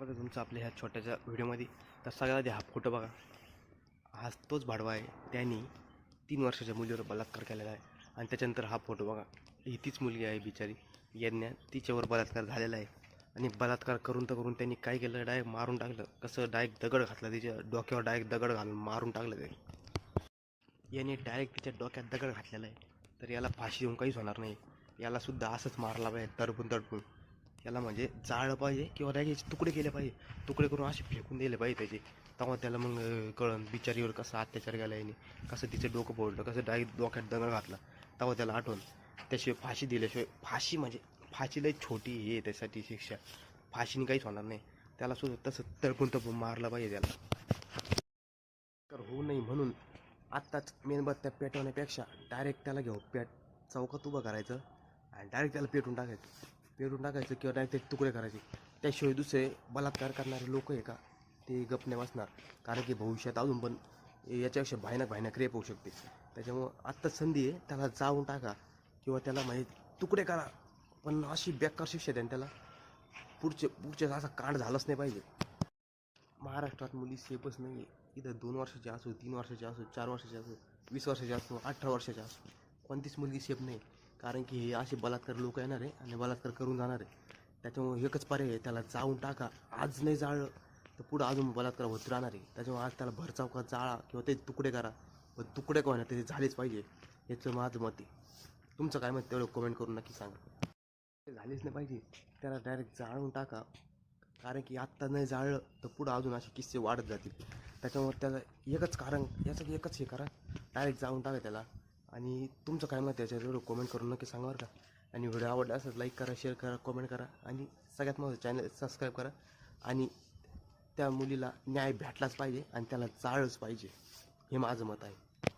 स्वागत आहे तुमचं आपल्या ह्या छोट्याशा व्हिडिओमध्ये. तर सगळ्यात आधी हा फोटो बघा. हा तोच भाडवा आहे. त्यांनी 3 वर्षाच्या मुलीवर बलात्कार केलेला आहे. आणि त्याच्यानंतर हा फोटो बघा. ही तीच मुलगी आहे बिचारी यज्ञा, तिच्यावर बलात्कार झालेला आहे. आणि बलात्कार करून त्यांनी काय केलं, डायरेक्ट मारून टाकलं. कसं डायरेक्ट दगड घातला तिच्या डोक्यावर, डायरेक्ट दगड घालून मारून टाकलं त्यांनी. याने डायरेक्ट तिच्या डोक्यात दगड घातलेला आहे. तर याला फाशी देऊन काहीच होणार नाही. याला सुद्धा असंच मारला पाहिजे, तडपून. याला म्हणजे जाळलं पाहिजे किंवा त्याचे तुकडे केले पाहिजे. तुकडे करून असे फेकून दिले पाहिजे त्याचे. तेव्हा त्याला मग कळण बिचारीवर कसा अत्याचार केला याने, कसं तिचं डोकं फोडलं, कसं डायरेक्ट डोक्यात दगड घातला. तेव्हा त्याला आठवण. त्याशिवाय फाशी दिल्याशिवाय, फाशी म्हणजे फाशी लई छोटी हे त्यासाठी शिक्षा. फाशीने काहीच होणार नाही. त्याला सुद्धा तसं तडपून मारलं पाहिजे त्याला. तर होऊ नये म्हणून आत्ताच मेणबत्त्या पेटवण्यापेक्षा डायरेक्ट त्याला घेऊन चौकात उभं करायचं आणि डायरेक्ट त्याला पेटून टाकायचं किंवा डायरेक्ट ते तुकडे करायचे. त्याशिवाय दुसरे बलात्कार करणारे लोक आहे का, ते गप नाही बसणार. कारण की भविष्यात अजून पण याच्यापेक्षा भयानक रेप होऊ शकते. त्याच्यामुळं आत्ताच संधी आहे, त्याला जाळून टाका किंवा त्याला म्हणजे तुकडे करा. पण अशी बेकार शिक्षा द्या त्याला, पुढच्या असा कांड झालाच नाही पाहिजे. महाराष्ट्रात मुली सेफच नाही आहे. इथं 2 वर्षाची असो, 3 वर्षाची असो, 4 वर्षाची असो, 20 वर्षाची असो, 18 वर्षाची असो, कोणतीच मुलगी सेफ नाही. कारण की हे असे बलात्कार लोक येणार आहे आणि बलात्कार करून जाणार आहे. त्याच्यामुळे एकच पर्याय आहे, त्याला जाळून टाका. आज नाही जाळलं तर पुढं अजून बलात्कार होत राहणार आहे. त्याच्यामुळे आज त्याला भरचौकात जाळा किंवा ते तुकडे करा. पण तुकडे का होणार, ते झालेच पाहिजे, याचं माझं मत आहे. तुमचं काय मत तेवढं कमेंट करून नक्की सांगा. ते झालेच नाही पाहिजे, त्याला डायरेक्ट जाळून टाका. कारण की आत्ता नाही जाळलं तर पुढं अजून असे किस्से वाढत जातील. त्याच्यामुळे त्याचं एकच कारण, याचं एकच हे करा, डायरेक्ट जाळून टाका त्याला. आणि तुमचं काय मत त्याच्यावर कमेंट करून नक्की सांगा बरं का. आणि व्हिडिओ आवडला असेल लाईक करा, शेअर करा, कमेंट करा आणि सगळ्यात महत्त्वाचं चॅनल सबस्क्राईब करा. आणि त्या मुलीला न्याय भेटलाच पाहिजे आणि त्याला जाळलंच पाहिजे, हे माझं मत आहे.